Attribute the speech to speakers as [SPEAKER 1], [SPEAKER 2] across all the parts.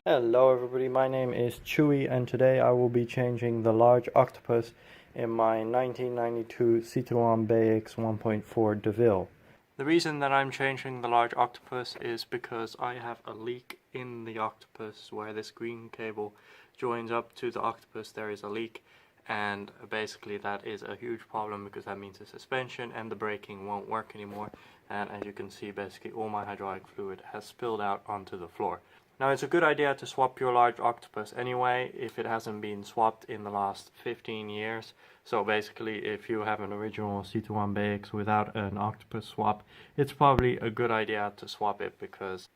[SPEAKER 1] Hello everybody, my name is Chewy and today I will be changing the large octopus in my 1992 Citroën BX 1.4 Deauville. The reason that I'm changing the large octopus is because I have a leak in the octopus where this green cable joins up to the octopus. There is a leak, and basically that is a huge problem because that means the suspension and the braking won't work anymore, and as you can see, basically all my hydraulic fluid has spilled out onto the floor. Now, it's a good idea to swap your large octopus anyway if it hasn't been swapped in the last 15 years. So basically, if you have an original Citroen BX without an octopus swap, it's probably a good idea to swap it because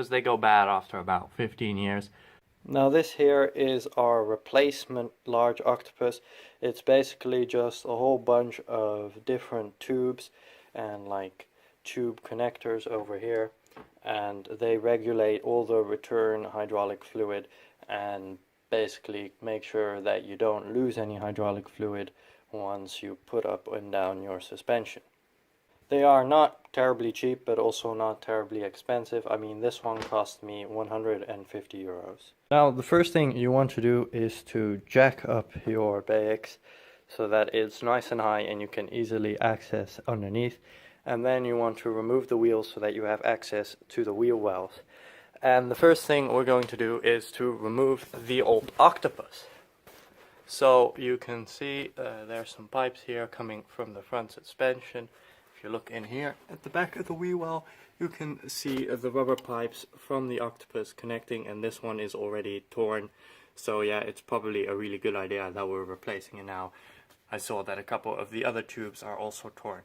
[SPEAKER 1] they go bad after about 15 years. Now this here is our replacement large octopus. It's basically just a whole bunch of different tubes and like tube connectors over here, and they regulate all the return hydraulic fluid and basically make sure that you don't lose any hydraulic fluid once you put up and down your suspension. They are not terribly cheap, but also not terribly expensive. I mean, this one cost me 150 euros. Now, the first thing you want to do is to jack up your BX so that it's nice and high and you can easily access underneath. And then you want to remove the wheels so that you have access to the wheel wells. And the first thing we're going to do is to remove the old octopus. So you can see there's some pipes here coming from the front suspension. If you look in here at the back of the wheel well, you can see the rubber pipes from the octopus connecting, and this one is already torn. So yeah, it's probably a really good idea that we're replacing it now. I saw that a couple of the other tubes are also torn.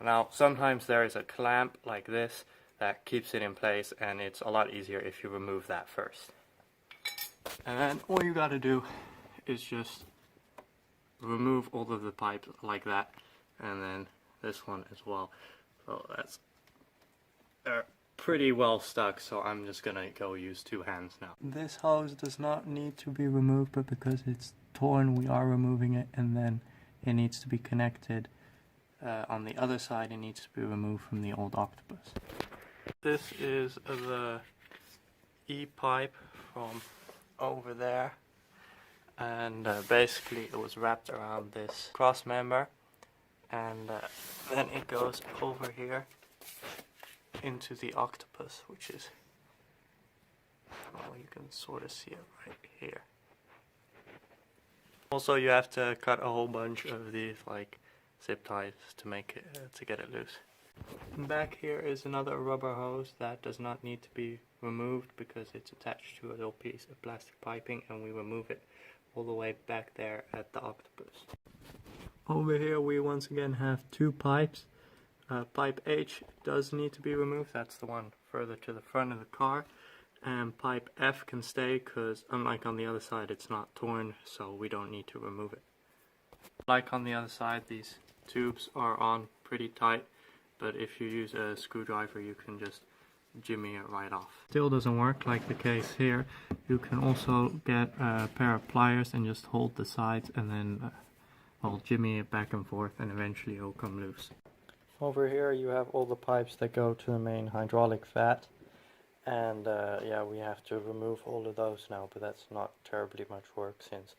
[SPEAKER 1] Now, sometimes there is a clamp like this that keeps it in place, and it's a lot easier if you remove that first. And then all you gotta do is just remove all of the pipes like that, and then this one as well. So that's pretty well stuck, so I'm just gonna go use two hands now. This hose does not need to be removed, but because it's torn, we are removing it, and then it needs to be connected. On the other side, it needs to be removed from the old octopus. This is the E-pipe from over there, and basically it was wrapped around this cross member, and then it goes over here into the octopus, which is, well, you can sort of see it right here. Also, you have to cut a whole bunch of these like zip ties to make it to get it loose. And back here is another rubber hose that does not need to be removed because it's attached to a little piece of plastic piping, and we remove it all the way back there at the octopus. Over here we once again have two pipes. Pipe H does need to be removed, that's the one further to the front of the car. And pipe F can stay because unlike on the other side it's not torn, so we don't need to remove it. Like on the other side, these tubes are on pretty tight, but if you use a screwdriver you can just jimmy it right off. Still doesn't work, like the case here. You can also get a pair of pliers and just hold the sides, and then I'll jimmy it back and forth, and eventually it'll come loose. Over here you have all the pipes that go to the main hydraulic vat, and yeah, we have to remove all of those now, but that's not terribly much work since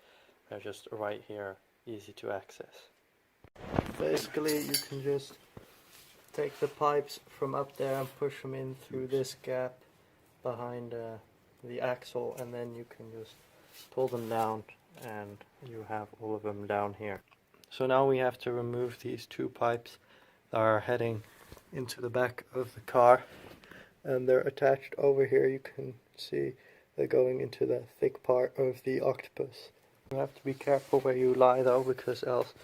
[SPEAKER 1] they're just right here, easy to access. Basically, you can just take the pipes from up there and push them in through this gap behind the axle, and then you can just pull them down and you have all of them down here. So now we have to remove these two pipes that are heading into the back of the car, and they're attached over here. You can see they're going into the thick part of the octopus. You have to be careful where you lie though, because else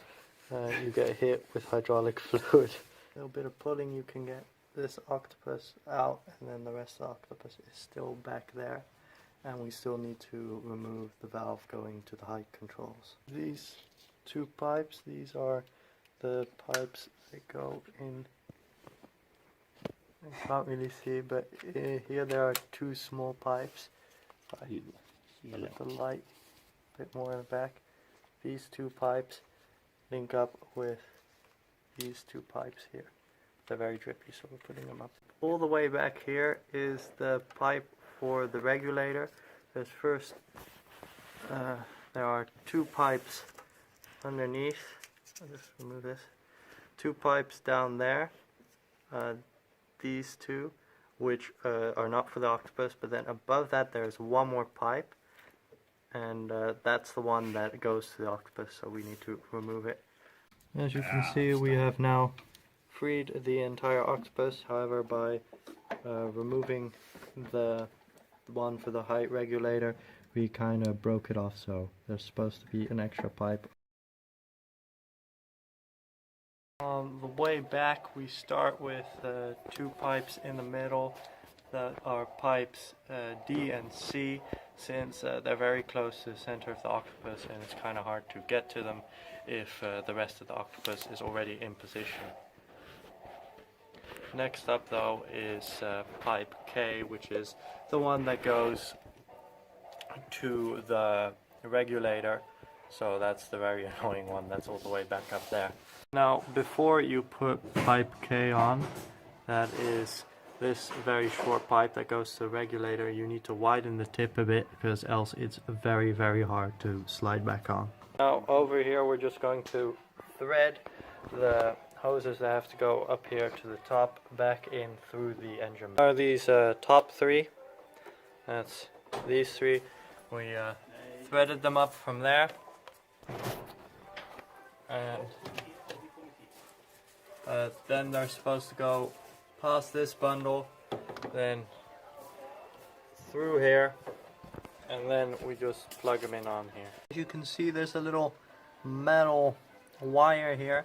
[SPEAKER 1] you get hit with hydraulic fluid. A little bit of pulling, you can get this octopus out, and then the rest of the octopus is still back there, and we still need to remove the valve going to the height controls. These two pipes, these are the pipes that go in. I can't really see, but here there are two small pipes. With the light a bit more in the back. These two pipes link up with these two pipes here. They're very drippy, so we're putting them up. All the way back here is the pipe for the regulator. There's first, there are two pipes underneath. I'll just remove this. Two pipes down there. These two, which are not for the octopus, but then above that there's one more pipe, and that's the one that goes to the octopus, so we need to remove it. As you can see, we have now freed the entire octopus. However, by removing the one for the height regulator, we kind of broke it off, so there's supposed to be an extra pipe. On the way back, we start with two pipes in the middle that are pipes D and C, since they're very close to the center of the octopus and it's kind of hard to get to them if the rest of the octopus is already in position. Next up though is pipe K, which is the one that goes to the regulator, so that's the very annoying one that's all the way back up there. Now, before you put pipe K on, that is this very short pipe that goes to the regulator, you need to widen the tip a bit, because else it's very, very hard to slide back on. Now, over here we're just going to thread the hoses that have to go up here to the top, back in through the engine. Are these top three? That's these three. We threaded them up from there. And then they're supposed to go past this bundle, then through here, and then we just plug them in on here. As you can see, there's a little metal wire here.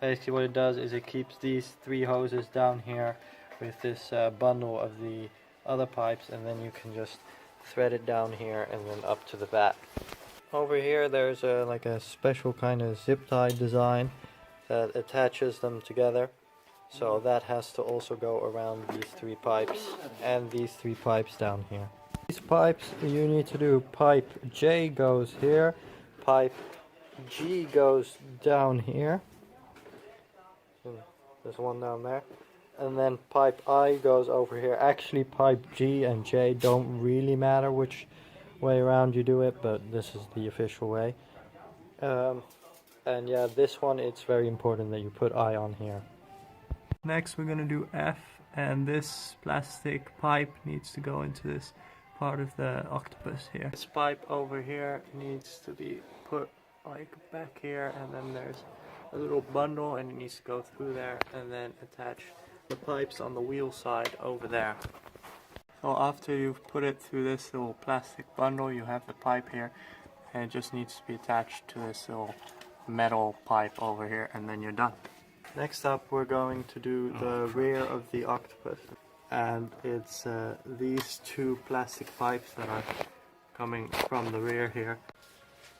[SPEAKER 1] Basically what it does is it keeps these three hoses down here with this bundle of the other pipes, and then you can just thread it down here and then up to the vat. Over here there's like a special kind of zip tie design that attaches them together, so that has to also go around these three pipes and these three pipes down here. These pipes, you need to do pipe J goes here, pipe G goes down here, there's one down there, and then pipe I goes over here. Actually pipe G and J don't really matter which way around you do it, but this is the official way. And yeah, this one, it's very important that you put I on here. Next we're gonna do F, and this plastic pipe needs to go into this part of the octopus here. This pipe over here needs to be put like back here, and then there's a little bundle and it needs to go through there, and then attach the pipes on the wheel side over there. So after you've put it through this little plastic bundle, you have the pipe here, and it just needs to be attached to this little metal pipe over here, and then you're done. Next up we're going to do the rear of the octopus, and it's these two plastic pipes that are coming from the rear here.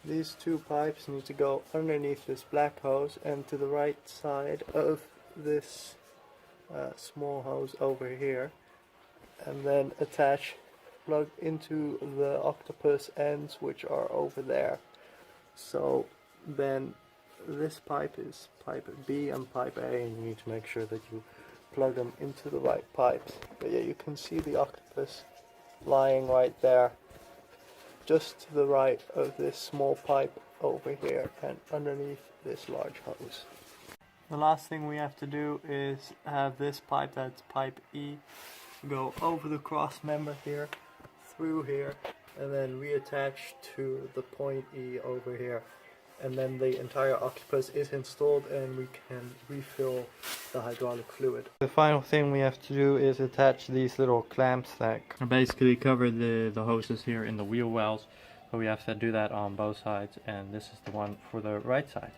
[SPEAKER 1] These two pipes need to go underneath this black hose and to the right side of this small hose over here, and then plug into the octopus ends, which are over there. So then this pipe is pipe B and pipe A, and you need to make sure that you plug them into the right pipes. But yeah, you can see the octopus lying right there, just to the right of this small pipe over here and underneath this large hose. The last thing we have to do is have this pipe, that's pipe E, go over the cross member here, through here, and then reattach to the point E over here. And then the entire octopus is installed and we can refill the hydraulic fluid. The final thing we have to do is attach these little clamps that basically cover the hoses here in the wheel wells. So we have to do that on both sides, and this is the one for the right side.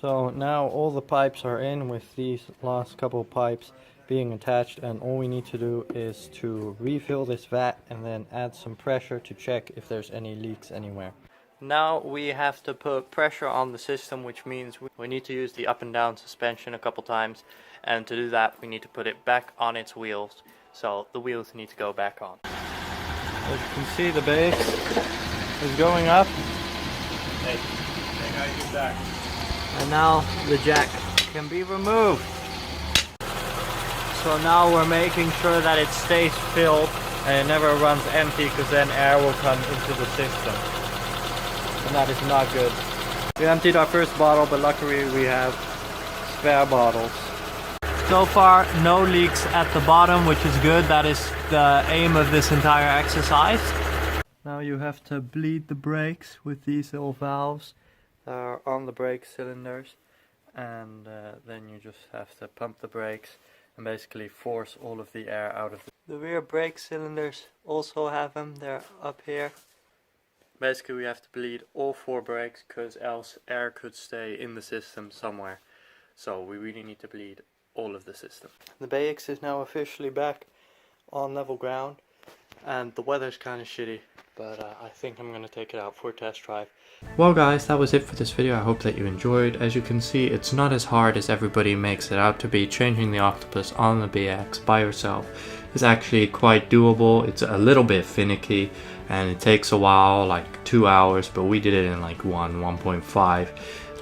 [SPEAKER 1] So now all the pipes are in, with these last couple pipes being attached, and all we need to do is to refill this vat and then add some pressure to check if there's any leaks anywhere. Now we have to put pressure on the system, which means we need to use the up and down suspension a couple times, and to do that we need to put it back on its wheels, so the wheels need to go back on. As you can see, the base is going up. Hey, I get back. And now the jack can be removed. So now we're making sure that it stays filled and it never runs empty because then air will come into the system, and that is not good. We emptied our first bottle, but luckily we have spare bottles. So far no leaks at the bottom, which is good. That is the aim of this entire exercise. Now you have to bleed the brakes with these little valves that are on the brake cylinders, and then you just have to pump the brakes and basically force all of the air out of the rear brake cylinders also have them. They're up here. Basically we have to bleed all 4 brakes because else air could stay in the system somewhere. So we really need to bleed all of the system. The BX is now officially back on level ground, and the weather's kind of shitty, but I think I'm going to take it out for a test drive. Well guys, that was it for this video. I hope that you enjoyed. As you can see, it's not as hard as everybody makes it out to be. Changing the octopus on the BX by yourself is actually quite doable. It's a little bit finicky and it takes a while, like 2 hours, but we did it in like 1.5.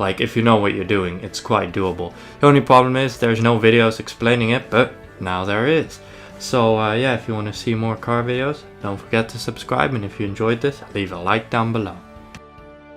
[SPEAKER 1] Like, if you know what you're doing, it's quite doable. The only problem is there's no videos explaining it, but now there is. So yeah, if you want to see more car videos, don't forget to subscribe, and if you enjoyed this, leave a like down below.